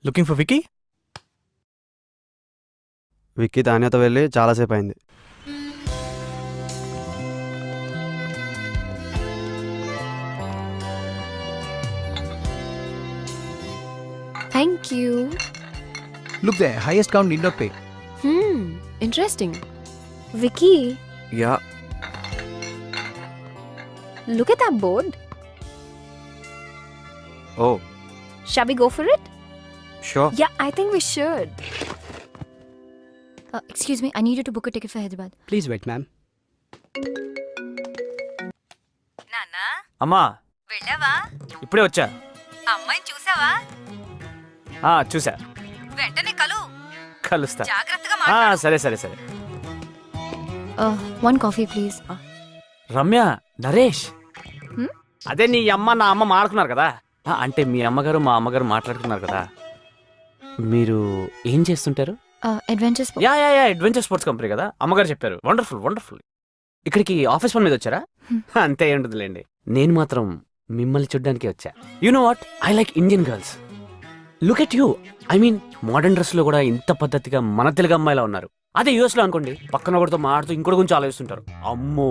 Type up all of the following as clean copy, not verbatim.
Looking for Vicky? Vicky తాన్యతో వెళ్ళి చాలాసేపు అయింది. Thank you. Look there, highest count need not pay. Interesting. Vicky, yeah look at that board. Oh Shall we go for it? Sure. Yeah, I think we should. Excuse me, I need you to book a ticket for Hyderabad. Please wait, ma'am. నాన్నా అమ్మా వెళ్ళావా? ఇప్పుడే వచ్చా. అమ్మాయిని చూసావా? చూసా. వెంటనే కలుస్తా. జాగ్రత్తగా మాట్లాడు. సరే సరే సరే. One coffee, please. Ramya, Naresh, Hmm? అదే నీ అమ్మ నా అమ్మ మాట్లాడుకున్నారు కదా. అంటే మీ అమ్మగారు మా అమ్మగారు మాట్లాడుకున్నారు కదా. మీరు ఏం చేస్తుంటారు? Adventure sport. Yeah yeah yeah adventure sports company కదా, అమ్మగారు చెప్పారు. Wonderful wonderful. ఇక్కడికి ఆఫీస్ పని మీద వచ్చారా? అంతే ఉంటుందిలేండి. నేను మాత్రం మిమ్మల్ని చూడ్డానికి వచ్చా. You know what, I like Indian girls. Look at you. I mean modern dress లో కూడా ఇంత పద్ధతిగా మన తెలుగు అమ్మాయిలా ఉన్నారు. అదే యూఎస్ లో అనుకోండి, పక్కన ఒకటితో మాడుతూ ఇంకోటి గురించి ఆలోచిస్తుంటారు. అమ్మో.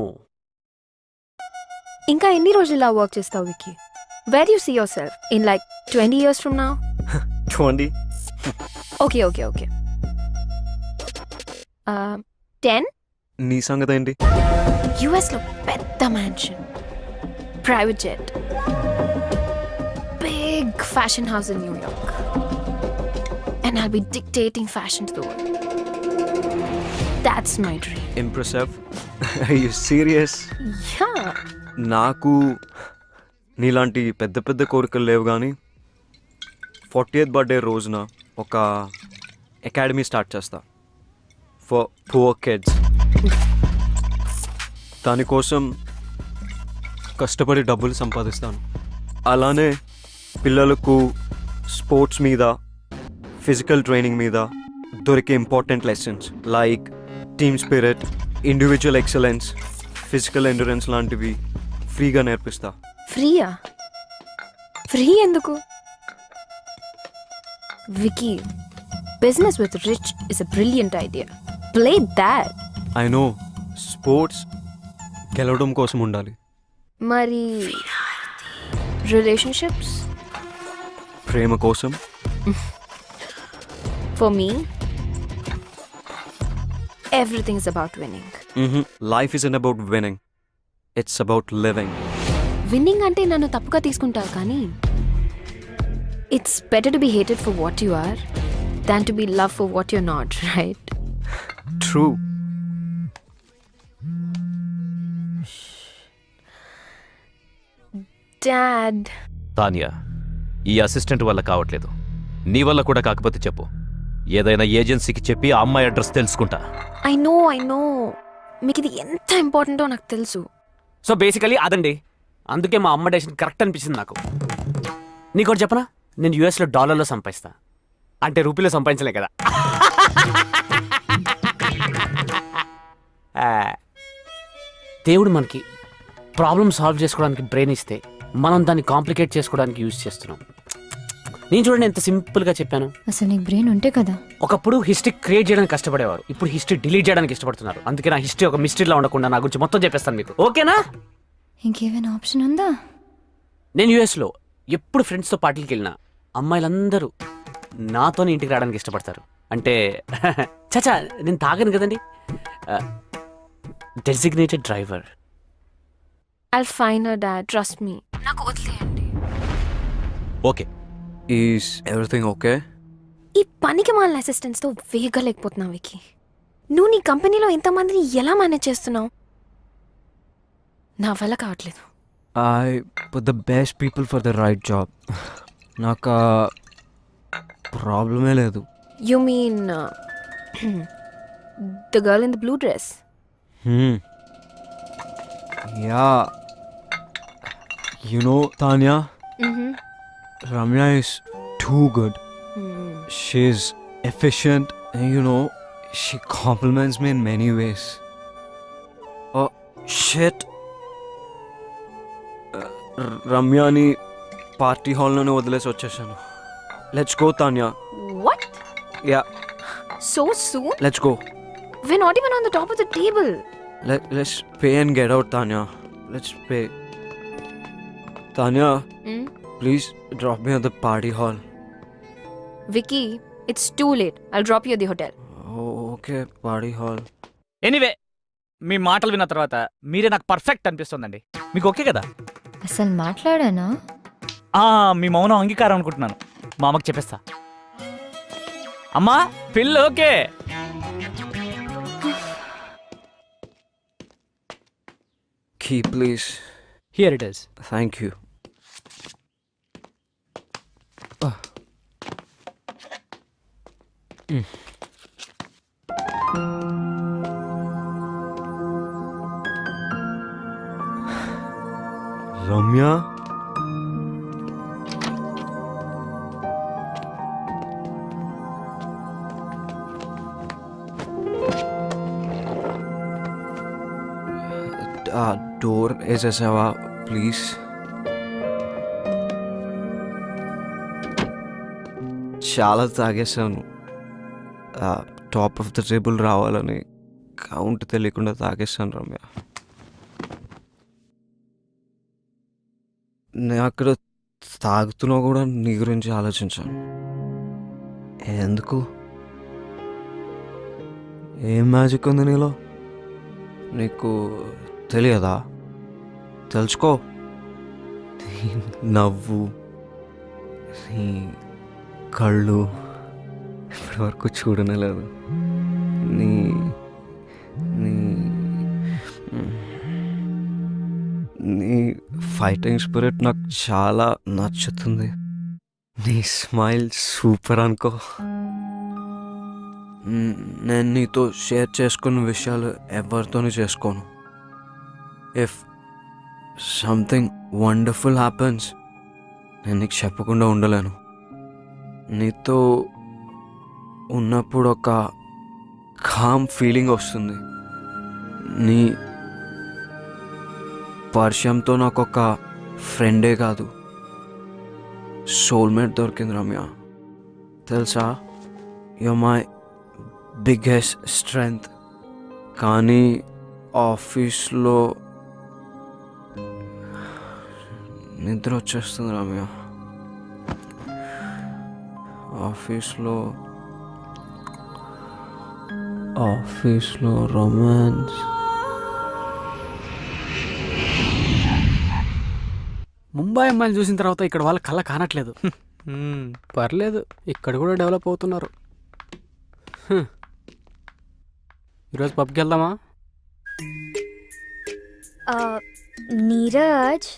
ఇంకా ఎన్ని రోజులు ఇలా వర్క్ చేస్తావు Vicky? Where do you see yourself in like 20 years from now? 20. Okay. 10? నీ సంగతి ఏంటి? US లో పెద్ద mansion, private jet, big fashion house in New York, and I'll be dictating fashion to the world. That's my dream. Impressive. Are you serious? Yeah. నాకు నీలాంటి పెద్ద పెద్ద కోరికలు లేవు, కానీ 40th బర్త్డే రోజున ఒక అకాడమీ స్టార్ట్ చేస్తా ఫర్ పువర్ కిడ్స్. దానికోసం కష్టపడి డబ్బులు సంపాదిస్తాను. అలానే పిల్లలకు స్పోర్ట్స్ మీద, ఫిజికల్ ట్రైనింగ్ మీద దొరికే important lessons like team spirit, individual excellence, physical endurance లాంటివి ఫ్రీగా నేర్పిస్తా. ఫ్రీయా? ఫ్రీ ఎందుకు? Vicky, business with rich is a brilliant idea. Play that. I know, sports గెలవడం కోసం ఉండాలి. మరి రిలేషన్షిప్స్? ప్రేమ కోసం. For me, everything is about winning. Life isn't about winning, it's about living. Winning అంటే నన్ను తప్పుగా తీసుకుంటావు, కానీ it's better to be hated for what you are than to be love for what you not, right? True. Dad, Tania, ఈ assistant వల్ల కావట్లేదు. నీ వల్ల కూడా కాకపోతే చెప్పు. ఏదైనా ఏజెన్సీకి చెప్పి ఆ అమ్మాయి అడ్రస్ తెలుసుకుంటా. ఐ నో మీకు ఇది ఎంత ఇంపార్టెంటో నాకు తెలుసు. సో బేసికలీ అదండి. అందుకే మా అమ్మ డెసిషన్ కరెక్ట్ అనిపించింది నాకు. నీకోటి చెప్పనా, నేను యూఎస్లో డాలర్లో సంపాదిస్తా, అంటే రూపీలో సంపాదించలే కదా. దేవుడు మనకి ప్రాబ్లమ్ సాల్వ్ చేసుకోవడానికి బ్రెయిన్ ఇస్తే మనం దాన్ని కాంప్లికేట్ చేసుకోవడానికి యూజ్ చేస్తున్నాం. నేను చూడండి ఎంత సింపుల్గా చెప్పాను. అసలు నీకు బ్రెయిన్ ఉంటే కదా. ఒకప్పుడు హిస్టరీ క్రియేట్ చేయడానికి కష్టపడేవారు, ఇప్పుడు హిస్టరీ డిలీట్ చేయడానికి ఇష్టపడుతున్నారు. అందుకే నా హిస్టరీ ఒక మిస్టరీలా ఉండకుండా నా గురించి మొత్తం చెప్పేస్తాను మీకు, ఓకేనా? ఇంకేమైనా ఆప్షన్ ఉందా? నేను యూఎస్లో ఎప్పుడు ఫ్రెండ్స్తో పార్టీకి వెళ్ళినా అమ్మాయిలందరూ నాతోనే ఇంటికి రావడానికి ఇష్టపడతారు. అంటే చచా, నేను తాగను కదండి. Designated driver. I'll find her, dad. Trust me. నాకు వదిలేయండి. ఓకే. Is everything okay? ఈ పనికి మాలిన అసిస్టెంట్స్తో వేగలేకపోతున్నా వికీ. నువ్వు నీ కంపెనీలో ఇంతమందిని ఎలా మేనేజ్ చేస్తున్నావు? నా వల్ల కావట్లేదు. I put the best people for the right job. నాకు ప్రాబ్లమే లేదు. You mean the girl in the blue dress? Yeah, you know Tanya, Mm-hmm. Ramya is too good. She's efficient and you know, she compliments me in many ways. Oh, shit. రమ్యాని party హాల్లోనే వదిలేసి వచ్చేసాను. Let's go Tanya. What? Yeah, So soon? Let's go. We're not even on the top of the table. Let's pay and get out, Tanya. Let's pay. Tanya, please drop me at the party hall. Vicky, it's too late. I'll drop you at the hotel. Oh, okay, party hall. Anyway మీ మాటలు విన్న తర్వాత మీరే నాకు perfect అనిపిస్తుందండి. మీకు okay కదా? అసలు మాట్లాడానా? మీ మౌనం అంగీకారం అనుకుంటున్నాను. మా అమ్మకి చెప్పేస్తా. అమ్మా పిల్ల okay. Key, please. Here it is. Thank you. Ramya, door వేసేసావా ప్లీజ్? చాలా తాగేసాను. టాప్ ఆఫ్ ద టేబుల్ రావాలని కౌంట్ తెలియకుండా తాగేసాను రమ్య. నేను అక్కడ తాగుతున్నా కూడా నీ గురించి ఆలోచించాను. ఎందుకు? ఏం మ్యాజిక్ ఉంది నీలో? నీకు తెలియదా? తెలుసుకో. నీ నవ్వు, నీ కళ్ళు ఇప్పటి వరకు చూడనే లేదు. నీ నీ నీ ఫైటింగ్ స్పిరిట్ నాకు చాలా నచ్చుతుంది. నీ స్మైల్ సూపర్ అనుకో. నేను నీతో షేర్ చేసుకున్న విషయాలు ఎవరితోనూ చేసుకోను. ఇఫ్ సంథింగ్ వండర్ఫుల్ హ్యాపెన్స్ నేను నీకు చెప్పకుండా ఉండలేను. నీతో ఉన్నప్పుడు ఒక కామ్ ఫీలింగ్ వస్తుంది. నీ పరిచయంతో నాకు ఒక ఫ్రెండే కాదు, సోల్మేట్ దొరికింది రమ్య. తెలుసా, యు మై బిగ్గెస్ట్ స్ట్రెంగ్త్. కానీ ఆఫీస్లో నిద్ర వచ్చేస్తుంది రమ్య. ఆఫీస్లో రొమాన్స్. ముంబై అమ్మాయిలు చూసిన తర్వాత ఇక్కడ వాళ్ళ కళ్ళ కానట్లేదు. పర్లేదు, ఇక్కడ కూడా డెవలప్ అవుతున్నారు. ఈరోజు పబ్కి వెళ్దామా? నీరజ్,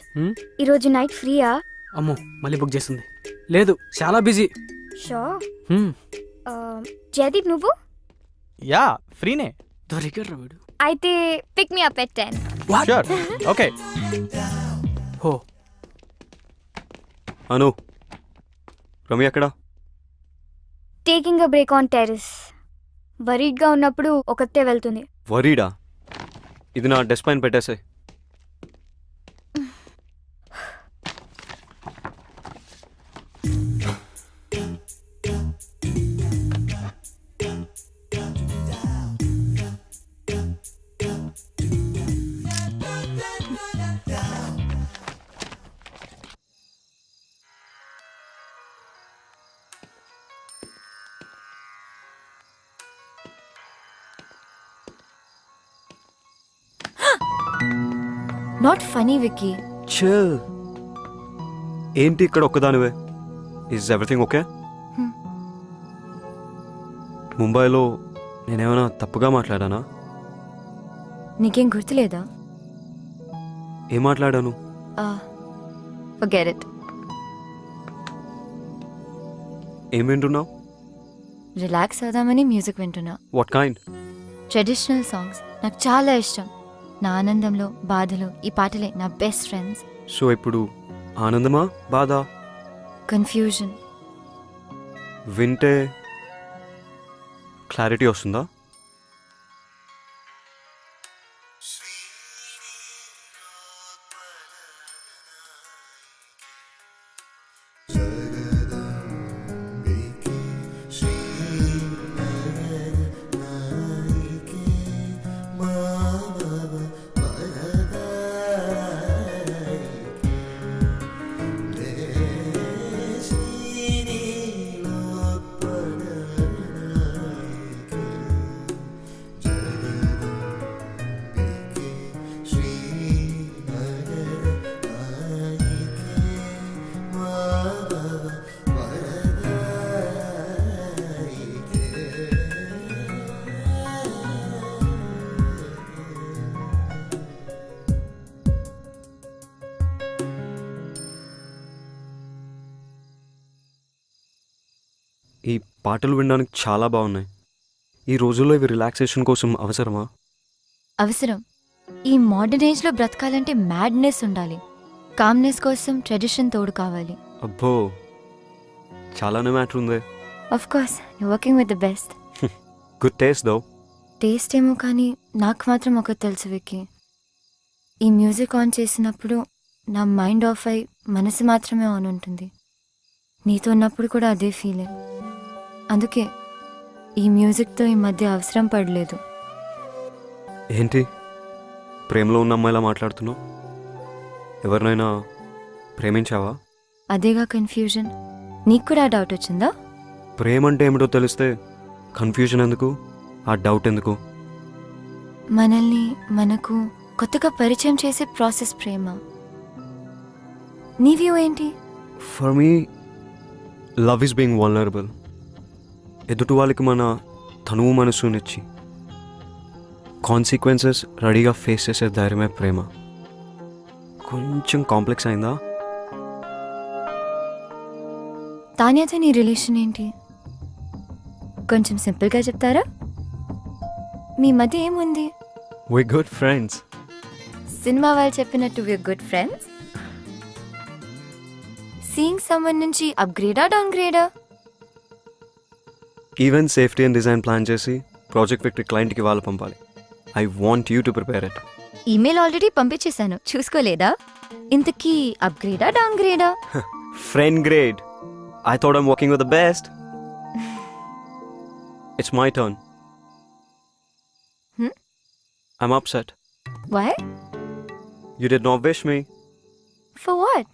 ఈరోజు నైట్ ఫ్రీయా? అమ్మో, మళ్ళీ బుక్ చేస్తుంది. లేదు, చాలా బిజీ. షో. జయదీప్, నువ్వు? యా, ఫ్రీనే. దొరికాడు వీడు. అయితే pick me up at 10. Sure, okay. హో, అను, రమ్య ఎక్కడ? Taking a break on terrace. వరీడ్గా ఉన్నప్పుడు ఒకతే వెళ్తుంది. వరీడా? ఇది నా డెస్క్ పైన పెట్టేసాయి. Not funny Vicky. చిల్. ఏంటి ఇక్కడ ఒక్కదానివే? Is everything okay? ముంబైలో నేనేమైనా తప్పుగా మాట్లాడానా? నీకేం గుర్తులేదా? ఏం మాట్లాడాను? Forget it. ఏం వింటున్నావు? రిలాక్స్ అవుదామని మ్యూజిక్ వింటున్నా. What kind? ట్రెడిషనల్ సాంగ్స్ నాకు చాలా ఇష్టం. నా ఆనందంలో, బాధలో ఈ పాటలే నా బెస్ట్ ఫ్రెండ్స్. సో ఇప్పుడు ఆనందమా, బాధ? కన్ఫ్యూజన్. వింటే క్లారిటీ వస్తుందా? ఈ పాటలు వినడానికి చాలా బాగున్నాయి. ఈ రోజుల్లో ఇవి రిలాక్సేషన్ కోసం అవసరమా? అవసరం. ఈ మోడర్న్ ఏజ్లో బ్రతకాలంటే మ్యాడ్నెస్ ఉండాలి. కామ్నెస్ కోసం ట్రెడిషన్ తోడు కావాలి. అబ్బో, చాలానే మ్యాటర్ ఉంది. Of course you working with the best. Good taste though. Taste ఏమో కానీ నాకు మాత్రం ఒకటి తెలుసు విక్కీ. ఈ మ్యూజిక్ ఆన్ చేసినప్పుడు నా మైండ్ ఆఫ్ అయి మనసు మాత్రమే ఆన్ ఉంటుంది. నీతో ఉన్నప్పుడు కూడా అదే ఫీలింగ్. అందుకే ఈ మ్యూజిక్తో ఈ మధ్య అవసరం పడలేదు. ఏంటి ప్రేమలో ఉన్న అమ్మాయిలా మాట్లాడుతున్నావు? ఎవరినైనా ప్రేమించావా? అదేగా కన్ఫ్యూజన్. నీకు కూడా ఆ డౌట్ వచ్చిందా? ప్రేమ అంటే ఏమిటో తెలిస్తే కన్ఫ్యూజన్ ఎందుకు, ఆ డౌట్ ఎందుకు? మనల్ని మనకు కొత్తగా పరిచయం చేసే ప్రాసెస్ ప్రేమ. నీ వ్యూ ఏంటి? For me love is being vulnerable. ఎదుటి వాళ్ళకి మన తనువు మనసునిచ్చి కాన్సిక్వెన్సెస్ రెడీగా ఫేస్ చేసే ధైర్యమే ప్రేమ. కొంచెం కాంప్లెక్స్ అయిందా? తాన్యాతో నీ రిలేషన్ ఏంటి? కొంచెం సింపుల్గా చెప్తారా? మీ మధ్య ఏముంది? వి గుడ్ ఫ్రెండ్స్. సినిమా వాళ్ళు చెప్పినట్టు వి గుడ్ ఫ్రెండ్స్. సీయింగ్ సమ్మన్ నుంచి అప్గ్రేడా డౌన్ గ్రేడా? Event safety and design plan చేసి ప్రాజెక్ట్ విక్టరీ క్లయింట్కి వాళ్ళు పంపాలి. I want you to prepare it. Email already పంపించేశాను, చూసుకోలేదా? ఇంతకీ అప్గ్రేడా డౌన్ గ్రేడా? Friend grade. I thought I'm working with the best. It's my turn. I'm upset. Why? You did not wish me. For what?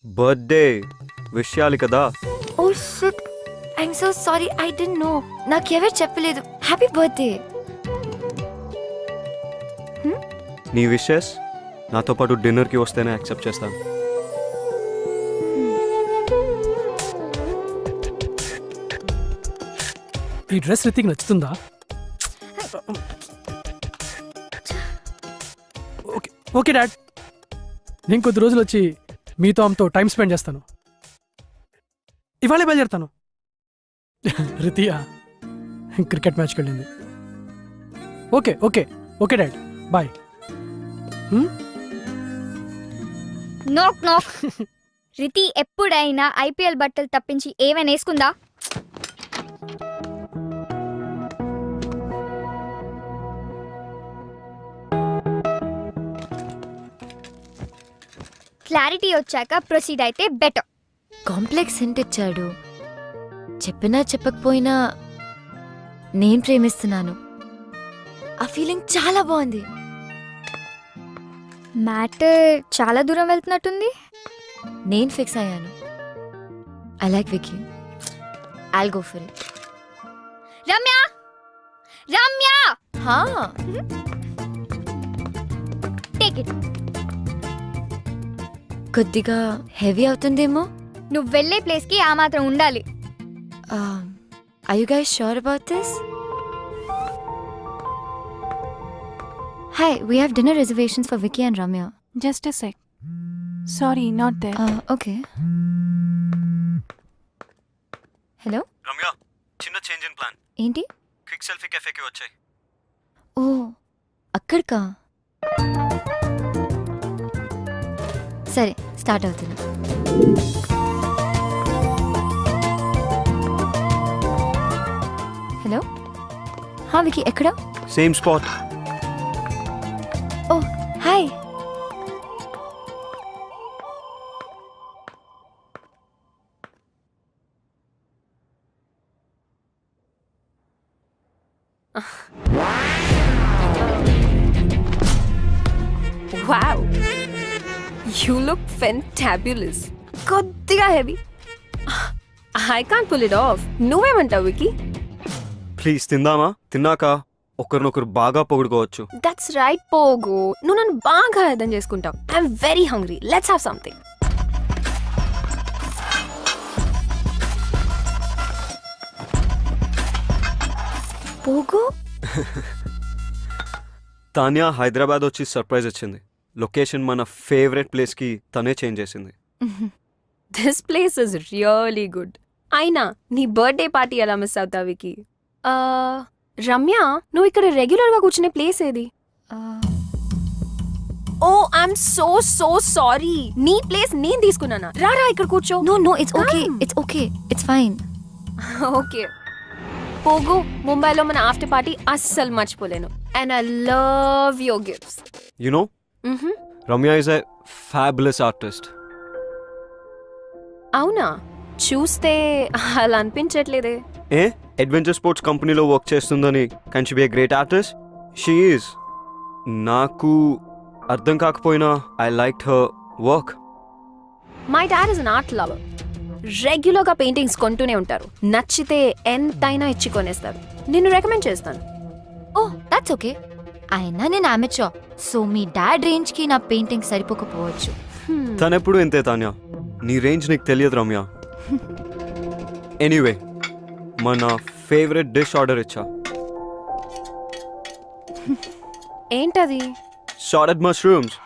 Birthday. Wish చేయాలి కదా. Oh shit. I'm so sorry. I didn't know. నాకెవరు చెప్పలేదు. Happy birthday. నీ wishes నాతో పాటు డిన్నర్కి వస్తేనే accept చేస్తాను. ఈ డ్రెస్ రితిక్ నచ్చుతుందా? ఓకే ఓకే డాడ్, నేను కొద్ది రోజులు వచ్చి మీతో ఆమెతో టైం స్పెండ్ చేస్తాను. ఇవాళే బయలుదేరుతాను. రితియా క్రికెట్ మ్యాచ్కి వెళ్ళింది. Okay okay okay dad, bye. Knock knock. Riti ఎప్పుడైనా ఐపీఎల్ బట్టలు తప్పించి ఏమైనా వేసుకుందా? క్లారిటీ వచ్చాక ప్రొసీడ్ అయితే బెటర్. కాంప్లెక్స్ హింట్ ఇచ్చాడు. చెప్పినా చెప్పకపోయినా నేను ప్రేమిస్తున్నాను. ఆ ఫీలింగ్ చాలా బాగుంది. మ్యాటర్ చాలా దూరం వెళ్తున్నట్టుంది. నేను ఫిక్స్ అయ్యాను. I like Vicky. I'll go for it. Ramya Ramya హా, టేక్ ఇట్. కొద్దిగా హెవీ అవుతుందేమో. నువ్వు వెళ్ళే ప్లేస్ కి ఆ మాత్రం ఉండాలి. Are you guys sure about this? Hi, we have dinner reservations for Vicky and Ramya. Just a sec. Sorry, not there. Okay. Hello? Ramya, చిన్న చేంజ్ ఇన్ ప్లాన్. ఏంటి? క్విక్ సెల్ఫీ కెఫేకి వచ్చాయి. ఓ, అక్కడికా? సరే, స్టార్ట్ అవుతుంది. హలో, హా వికీ, ఎక్కడ? Same spot. Oh hi. Wow, you look fantabulous. కొద్దిగా heavy. I can't pull it off. నువ్వేమంటావు Vicky? Please తిందామా? తిన్నాక ఒకరినొకరు బాగా పొగుడుకోవచ్చు. That's right, పోగు. నువ్వు నన్ను బాగా అర్థం చేసుకుంటావు. I'm very hungry. Let's have something. పోగు, తాన్యా హైదరాబాద్ వచ్చి సర్ప్రైజ్ వచ్చింది. లొకేషన్ మన ఫేవరెట్ ప్లేస్కి తనే చేంజ్ చేసింది. this place is really good. అయినా నీ బర్త్డే పార్టీ ఎలా మిస్ అవుతావు వికి? రమ్య, నువ్వు ఇక్కడ రెగ్యులర్గా కూర్చునే ప్లేస్ ఏది? Oh I'm so so sorry, నీ ప్లేస్ నేను తీసుకున్నానా? రారా ఇక్కడ కూర్చో. No it's okay, it's okay, it's fine. Okay పోగు, ముంబైలో మన ఆఫ్టర్ పార్టీ అస్సలు మర్చిపోలేను. And I love your gifts. You know Ramya is a fabulous artist. అవునా? చూస్తే అలా అనిపించట్లేదే. ఏ అడ్వెంచర్ స్పోర్ట్స్ కంపెనీలో వర్క్ చేస్తుందని can she be a great artist? She is. నాకు అర్థం కాకపోయినా I like her work. My dad is an art lover. రెగ్యులర్గా పెయింటింగ్స్ కొంటూనే ఉంటారు. నచ్చితే ఎంతైనా ఇచ్చి కొనేస్తారు. నిన్ను రికమెండ్ చేస్తాను. Oh that's okay. అయినా నేను అమెచర్, సో మీ డాడ్ రేంజ్ కి నా పెయింటింగ్ సరిపోకపోవచ్చు. తనెప్పుడు ఇంతే తాన్యా, నీ రేంజ్ నీకు తెలియదు రమ్య. ఎనీవే, మన ఫేవరెట్ డిష్ ఆర్డర్ ఇచ్చా. ఏంటది? Sauteed mushrooms.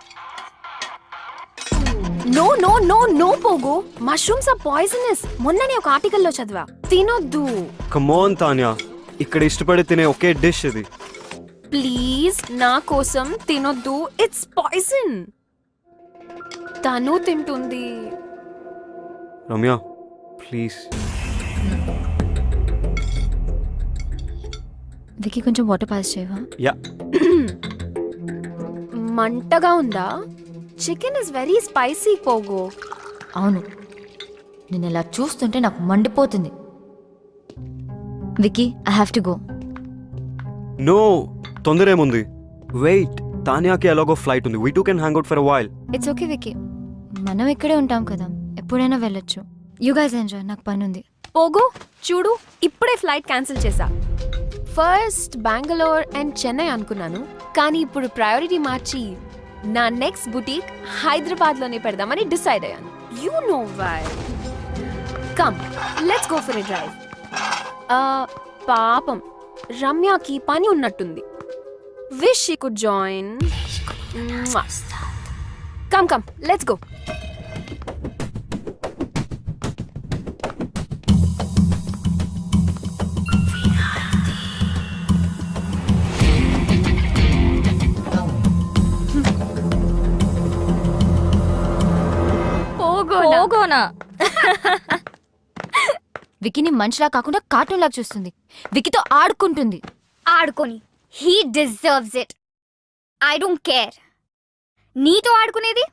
No no no no పోగు, మష్రూమ్స్ ఆర్ పాయిజనస్. మొన్ననే ఒక ఆర్టికల్లో చదివా, తినొద్దు. కమ్ ఆన్ తాన్యా, ఇక్కడ ఇష్టపడి తినే ఒకే డిష్ ఇది. ప్లీజ్ నా కోసం తినొద్దు, ఇట్స్ పాయిజన్. తను తింటుంది. రమ్య ప్లీజ్. వికి కొంచెం వాటర్ పాస్ చేయవా? యా. మంటగా ఉందా? చికెన్ ఇస్ వెరీ స్పైసీ పోగు. అవును, నేను ఇలా చూస్తుంటే నాకు మండిపోతుంది. Vicky, I have to go. No, తొందర ఏముంది? వెయిట్, తాన్యాకి ఎలాగో ఫ్లైట్ ఉంది. We two can hang out for a while. It's okay Vicky, మనం ఇక్కడే ఉంటాం కదా, ఎప్పుడైనా వెళ్ళొచ్చు. యూ గైస్ ఎంజాయ్, నాకు పని ఉంది. పోగు చూడు, ఇప్పుడే ఫ్లైట్ క్యాన్సిల్ చేశా. ఫస్ట్ బెంగళూరు అండ్ చెన్నై అనుకున్నాను, కానీ ఇప్పుడు ప్రయారిటీ మార్చి నా నెక్స్ట్ బుటీక్ హైదరాబాద్లోనే పెడదామని డిసైడ్ అయ్యాను. You know why. Come let's go for a drive. పాపం రమ్యకి పని ఉన్నట్టుంది. Wish she could join. Come come let's go. పోగోనా? వికీని మనిషిలా కాకుండా కార్టూన్ లాగా చూస్తుంది. వికీతో ఆడుకుంటుంది. ఆడుకొని, he deserves it. I don't care. నీతో ఆడుకునేది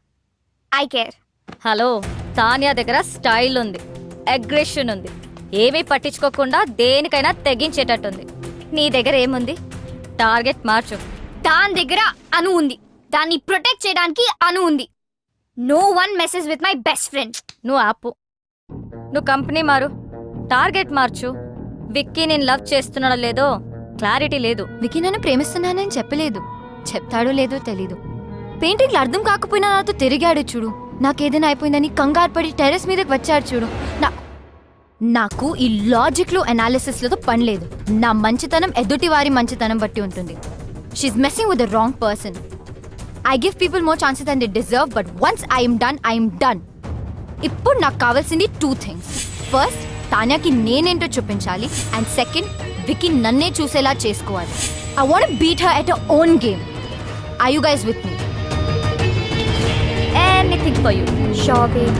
ఐ కేర్. హలో, తానియా దగ్గర స్టైల్ ఉంది, అగ్రెషన్ ఉంది, ఏమీ పట్టించుకోకుండా దేనికైనా తెగించేటట్టుంది. నీ దగ్గర ఏముంది? టార్గెట్ మార్చు. దాని దగ్గర అను ఉంది, దాన్ని ప్రొటెక్ట్ చేయడానికి అను ఉంది. No one messes with my best friend. నువ్వు ఆపు. నువ్వు కంపెనీ మారు, టార్గెట్ మార్చు. విక్కీ నేను లవ్ చేస్తున్నాడో లేదో క్లారిటీ లేదు. వికీ నన్ను ప్రేమిస్తున్నానని చెప్పలేదు. చెప్తాడో లేదో తెలీదు. పెయింటింగ్లు అర్థం కాకపోయినా నాతో తిరిగాడు చూడు. నాకేదైనా అయిపోయిందని కంగారు పడి టెర్రస్ మీదకి వచ్చాడు చూడు. నాకు ఈ లాజిక్లు అనాలిసిస్లతో పని లేదు. నా మంచితనం ఎదుటి వారి మంచితనం బట్టి ఉంటుంది. She's messing with the wrong person. I give people more chances than they deserve, but once I am done. ఇప్పుడు నాకు కావాల్సింది 2 things. ఫస్ట్, తాన్యాకి నేనేంటో చూపించాలి. అండ్ సెకండ్, వికీ నన్నే చూసేలా చేసుకోవాలి. I want to beat her at her own game. Are you guys with me? Anything for you. Sure, babe.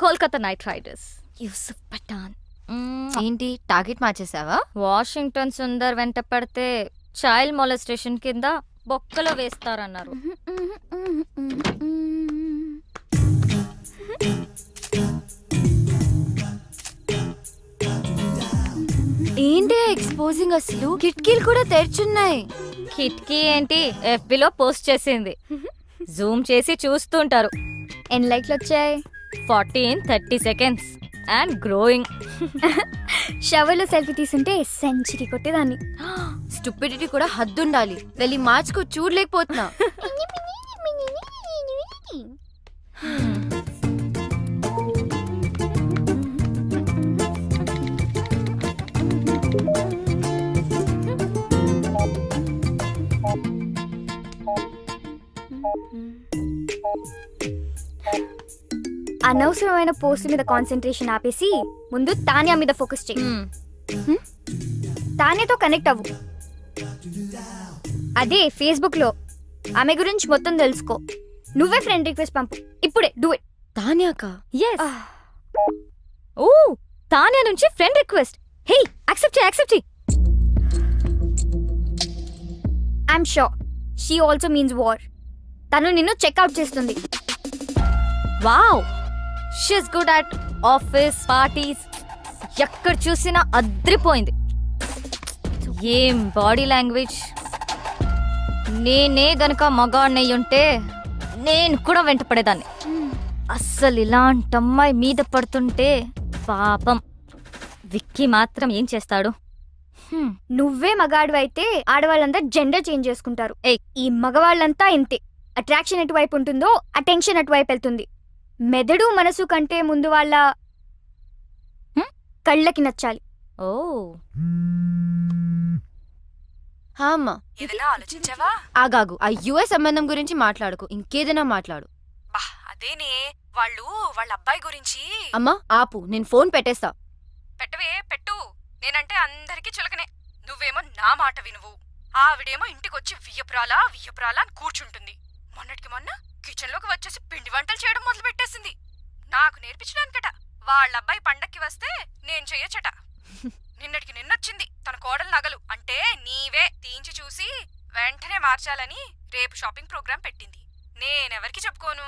Kolkata knight riders. Yusuf Pathan. ఏంటి target మార్చేసావా? Washington Sundar వెంట పడితే చైల్డ్ మొలెస్టేషన్ కింద బొక్కలో వేస్తారన్నారు. ఏంటి ఎక్స్పోజింగ్ అసలు? కిటికీలు కూడా తెరిచున్నాయి. కిటికీ ఏంటి, ఎఫ్బిలో పోస్ట్ చేసింది. జూమ్ చేసి చూస్తుంటారు. ఎన్ని లైక్లు వచ్చాయి? 30 సెకండ్స్ అండ్ గ్రోయింగ్. షవర్లో సెల్ఫీ తీసుంటే సెంచరీ కొట్టేదాన్ని. స్టూపిడిటీ కూడా హద్దుండాలి. వెళ్ళి మార్చుకో, చూడలేకపోతున్నా. అనవసరమైన పోస్ట్ మీద కాన్సన్ట్రేషన్ ఆపేసి ముందు తాన్యా మీద ఫోకస్ చేయి. తాన్యాతో కనెక్ట్ అవ్వు. అదే ఫేస్బుక్ లో ఆమె గురించి మొత్తం తెలుసుకో. నువ్వే ఫ్రెండ్ రిక్వెస్ట్ పంపు ఇప్పుడే. Do it. తాన్యాక ఎస్. ఓ తాన్యా నుంచి ఫ్రెండ్ రిక్వెస్ట్. హే యాక్సెప్ట్ చేయి. I'm sure she also means war. తను నిన్ను చెక్అవుట్ చేస్తుంది. Wow she's good at office parties. ఎక్కడ చూసినా అద్రిపోయింది. ఏం బాడీ లాంగ్వేజ్. నేనే గనక మగాడినై ఉంటే నేను కూడా వెంట పడేదాన్ని. అస్సలు ఇలాంటి అమ్మాయి మీద పడుతుంటే పాపం. విక్కీ మాత్రం ఏం చేస్తాడు? నువ్వే మగాడు అయితే ఆడవాళ్ళంతా జెండర్ చేంజ్ చేసుకుంటారు. ఈ మగవాళ్ళంతా ఇంతే. అట్రాక్షన్ ఎటువైపు ఉంటుందో అటెన్షన్ అటువైపు వెళ్తుంది. మెదడు మనసు కంటే ముందు వాళ్ళ కళ్ళకి నచ్చాలి. ఓ అమ్మా ఏదైనా ఆలోచించావా? ఆగాగు. ఆ యుఎస్ సంబంధం గురించి మాట్లాడుకు, ఇంకేదైనా మాట్లాడు. బా అదేనే వాళ్ళు వాళ్ళ అబ్బాయి గురించి. అమ్మా ఆపు, నేను ఫోన్ పెట్టేస్తా. పెట్టవే పెట్టు. నేనంటే అందరికీ చులకనే. నువ్వేమో నా మాట వినువు. ఆవిడేమో ఇంటికొచ్చి వియ్యపురాలా అని కూర్చుంటుంది. మొన్నటికి మొన్న కిచెన్ లోకి వచ్చేసి పిండి వంటలు చేయడం మొదలు పెట్టేసింది. నాకు నేర్పించడానికట. వాళ్ళ అబ్బాయి పండక్కి వస్తే నేను చెయ్యొచ్చట. నిన్నటికి నిన్నొచ్చింది తన కోడలు నగలు అంటే నీవే తీయించి చూసి వెంటనే మార్చాలని రేపు షాపింగ్ ప్రోగ్రాం పెట్టింది. నేనెవరికి చెప్పుకోను.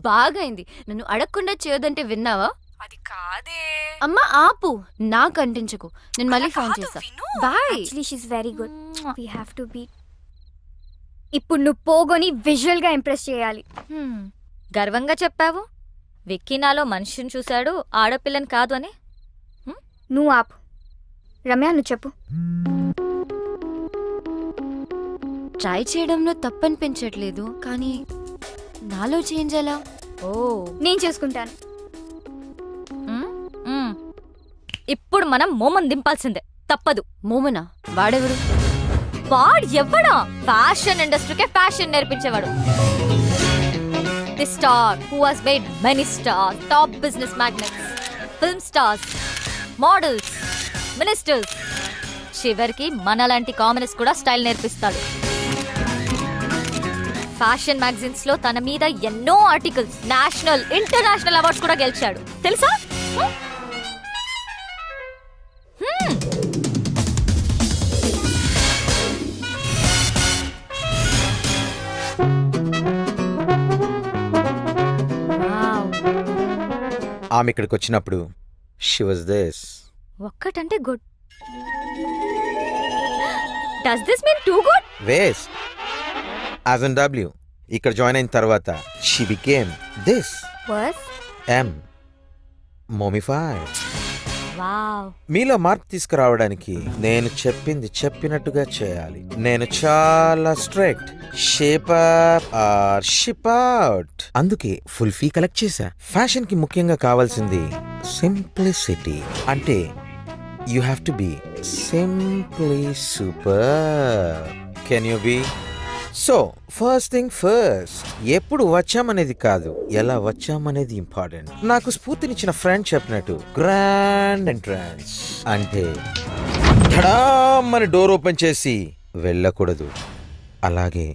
బాగైంది. నన్ను అడగకుండా చేయొద్దంటే విన్నావా? అది కాదే. అమ్మా ఆపు, నాకు అంటించకు. నేను మళ్ళీ ఫోన్ చేస్తా. Bye. Actually she's very good. We have to be. ఇప్పుడు నువ్వు పోగొని విజువల్ గా ఇంప్రెస్ చేయాలి. గర్వంగా చెప్పావు. విక్కీ నాలో మనిషిని చూశాడు, ఆడపిల్లని కాదు అని. నువ్వు ఆపు. రమ్య నువ్వు చెప్పు. ట్రై చేయడంలో తప్పనిపించట్లేదు, కానీ నాలో చేంజ్ ఎలా? ఓ నేను చేసుకుంటాను. ఇప్పుడు మనం మోమన్ దింపాల్సిందే, తప్పదు. మోమనా? వాడెవరు? వాడు ఎవ్వడా? ఫ్యాషన్ ఇండస్ట్రీకే ఫ్యాషన్ నేర్పించేవాడు. The star who has made many stars, top business magnates, film stars, models, ministers, చివరికి మనలాంటి కామనర్స్ కూడా స్టైల్ నేర్పిస్తాడు. ఫ్యాషన్ మ్యాగజైన్స్ లో తన మీద ఎన్నో ఆర్టికల్స్, నేషనల్ ఇంటర్నేషనల్ అవార్డ్స్ కూడా గెలిచాడు, తెలుసా? ఆమె ఇక్కడికి వచ్చినప్పుడు షీ వాజ్ దిస్. ఒక్కటంటే good. Does this mean too good? Waste. As N W ఇక్కడ జాయిన్ అయిన తర్వాత షీ బికేమ్ దిస్. వర్స్ ఎం మోమిఫైడ్. వావ్. మీలో మార్పు తీసుకురావడానికి నేను చెప్పింది చెప్పినట్టుగా చేయాలి. నేను చాలా strict. Shape up or ship out. అందుకే ఫుల్ ఫీ కలెక్ట్ చేశా. ఫ్యాషన్ కి ముఖ్యంగా కావాల్సింది సింప్లిసిటీ. అంటే you have to be simply super. Can you be? So first thing first, ఎప్పుడు వచ్చామనేది కాదు, ఎలా వచ్చామనేది ఇంపార్టెంట్. నాకు స్ఫూర్తినిచ్చిన ఫ్రెండ్ చెప్పినట్టు గ్రాండ్ ఎంట్రన్స్ అంటే ధడామని డోర్ ఓపెన్ చేసి వెళ్ళకూడదు, అలాగే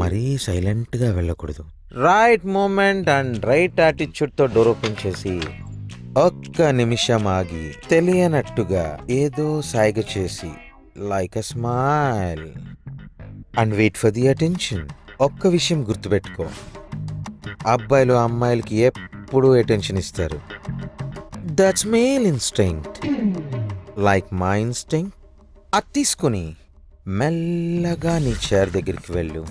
మరీ సైలెంట్ గా వెళ్ళకూడదు. Right moment and right attitude తో డోర్ ఓపెన్ చేసి ఒక్క నిమిషం ఆగి తెలియనట్టుగా ఏదో సైగ చేసి like a smile and wait for the attention. ఒక్క విషయం గుర్తుపెట్టుకో, అబ్బాయిలు అమ్మాయిలకి ఎప్పుడూ అటెన్షన్ ఇస్తారు. That's male instinct, like my instinct. అది తీసుకుని మెల్లగా నీ చైర్ దగ్గరికి వెళ్ళు.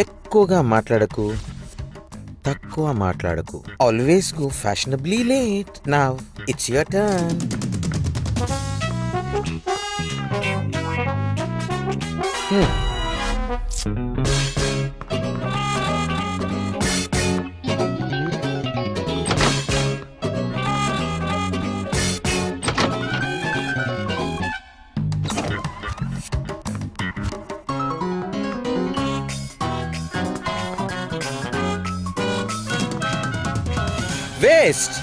ఎక్కువగా మాట్లాడకు, తక్కువ మాట్లాడకు. Always go fashionably late. Now it's your turn. Waste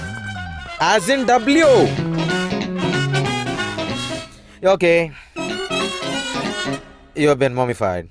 as in W. Okay, you have been mummified.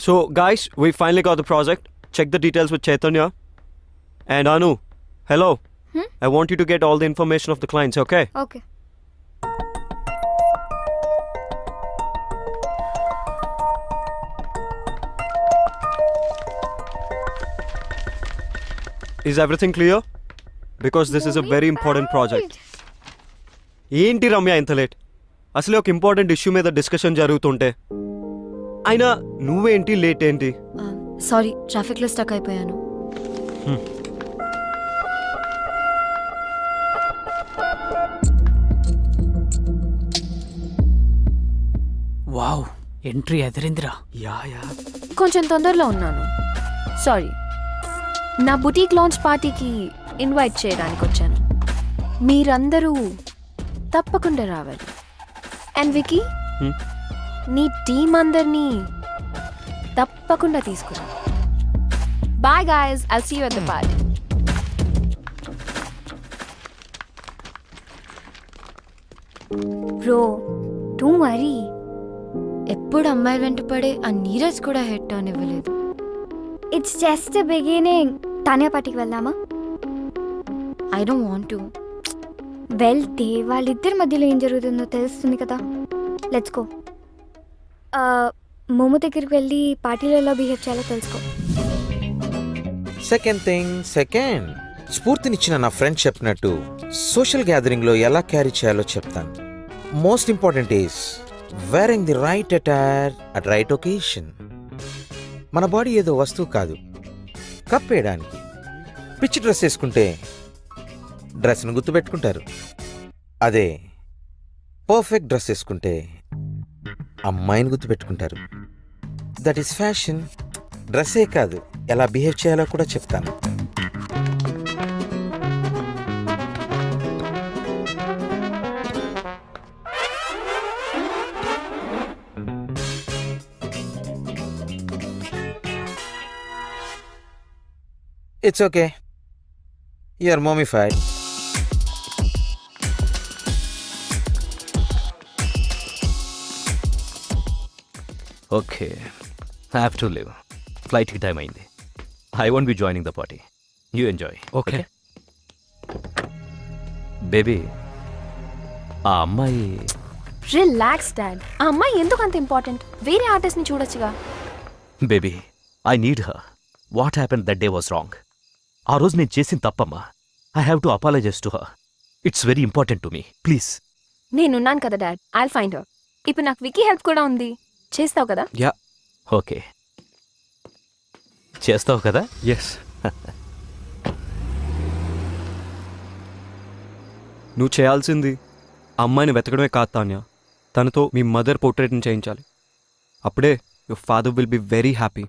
So, guys, we finally got the project. Check the details with Chaitanya. And Anu, hello. I want you to get all the information of the clients, okay? Okay. Is everything clear? Because this is a very important project. ఏంటి రమ్య ఇంత late? అసలే ఒక important issue మీద discussion జరుగుతుంటే అయినా నువ్వేంటి late ఏంటి? Sorry, ట్రాఫిక్లో స్టక్ అయిపోయాను. Wow, entry ఎదిరిందిరా. యా కొంచెం తొందరలో ఉన్నాను, సారీ. నా బుటీక్ లాంచ్ పార్టీకి ఇన్వైట్ చేయడానికి వచ్చాను. మీరందరూ తప్పకుండా రావాలి. అండ్ వికీ, నీ టీం అందరినీ తప్పకుండా తీసుకురా. Bye guys, I'll see you at the party. Bro, don't worry. ఎప్పుడు అమ్మాయి వెంట పడే ఆ నీరజ్ కూడా హెడ్ టర్న్ ఇవ్వలేదు. It's just beginning. తానే పార్టీకి వెళ్దామా? I don't want to. వెళ్తే వాళ్ళిద్దరి మధ్యలో ఏం జరుగుతుందో తెలుస్తుంది కదా. Let's go. మోమో దగ్గరికి వెళ్ళి పార్టీలో ఎలా బిహేవ్ చేయాలో తెలుసుకో. సెకండ్ స్ఫూర్తినిచ్చిన నా ఫ్రెండ్ చెప్పినట్టు సోషల్ గ్యాదరింగ్లో ఎలా క్యారీ చేయాలో చెప్తాను. Most important is wearing the right attire at right occasion. మన బాడీ ఏదో వస్తువు కాదు, కప్పేయడానికి. పిచ్చి డ్రెస్ వేసుకుంటే డ్రెస్ను గుర్తుపెట్టుకుంటారు. అదే పర్ఫెక్ట్ డ్రెస్ వేసుకుంటే అమ్మాయిని గుర్తుపెట్టుకుంటారు. That is fashion. డ్రెస్సే కాదు, ఎలా బిహేవ్ చేయాలో కూడా చెప్తాను. It's okay, you are mummified. Okay, I have to leave. ఫ్లైట్కి టైం అయింది. I won't be joining the party. You enjoy. Okay. Baby, ఆ అమ్మాయి రిలాక్స్ డాడ్. ఆ అమ్మాయి ఎందుకు అంత ఇంపార్టెంట్? వేరే ఆర్టిస్ట్ ని చూడొచ్చుగా. Baby, I need her. What happen that day was wrong. ఆ రోజు నేను చేసిన తప్పమ్మా. I have to apologise to her. It's very important to me. Please. నేనున్నాను కదా డాడ్, ఐల్ ఫైండ్ హర్. ఇప్పుడు నాకు వికీ హెల్ప్ కూడా ఉంది. చేస్తావు కదా? యా, ఓకే, చేస్తావు కదా? ఎస్. నువ్వు చేయాల్సింది ఆ అమ్మాయిని వెతకడమే కాదు తాన్య, తనతో మీ మదర్ పోర్ట్రేట్ని చేయించాలి. అప్పుడే your father will be very happy.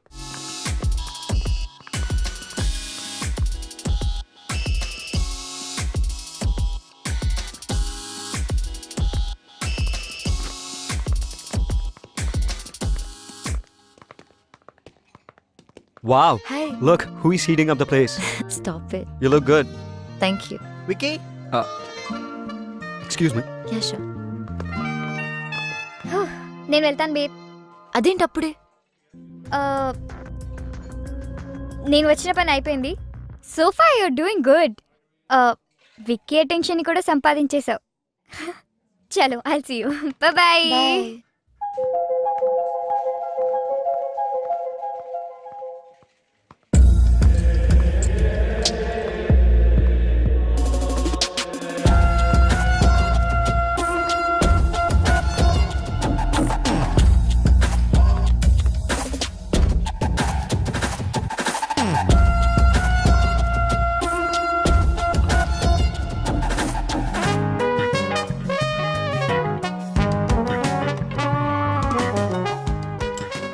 Wow, Hi. look who is heating up the place. Stop it. You look good. Thank you. Vicky, Excuse me. Yeah, sure. నేను వెళ్తాను బేబ్. అదేంటి అప్పుడే? నేను వచ్చిన పని అయిపోయింది. So far you're doing good. Vicky attention కూడా సంపాదించేశావు. చలో, I'll see you. Bye.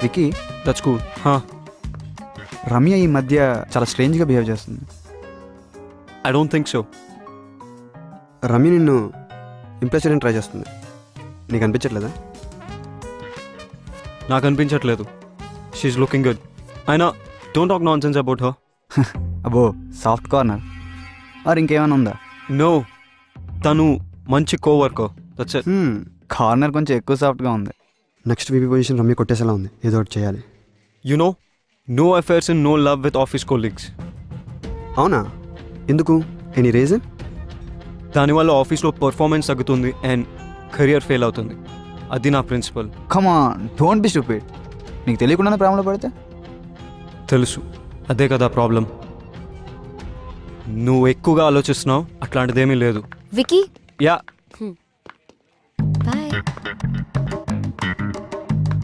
Vicky, that's cool. Ramya ఈ మధ్య చాలా స్ట్రేంజ్గా బిహేవ్ చేస్తుంది. I don't think so. Ramya నిన్ను ఇంప్రెస్ చేయడానికి ట్రై చేస్తుంది. నీకు అనిపించట్లేదా? నాకు అనిపించట్లేదు. She's looking good. అయినా don't talk nonsense about her. అబ్బో, సాఫ్ట్ కార్నర్ మరి ఇంకేమైనా ఉందా? నో, తను మంచి కోవర్కర్. That's it. కార్నర్ కొంచెం ఎక్కువ సాఫ్ట్గా ఉంది. నెక్స్ట్ వీపీ పొజిషన్ రమ్య కొట్టేసేలా ఉంది. ఏదో ఒకటి చేయాలి. You know, no affairs and no love with office colleagues. అవునా? ఎందుకు? Any reason? దానివల్ల ఆఫీస్లో పర్ఫార్మెన్స్ తగ్గుతుంది అండ్ కెరియర్ ఫెయిల్ అవుతుంది. అది నా principle. Come on, don't be stupid. నీకు తెలియకుండానే ప్రేమలో పడితే? తెలుసు, అదే కదా ప్రాబ్లం. నువ్వు ఎక్కువగా ఆలోచిస్తున్నావు, అట్లాంటిదేమీ లేదు. Vicky yeah bye.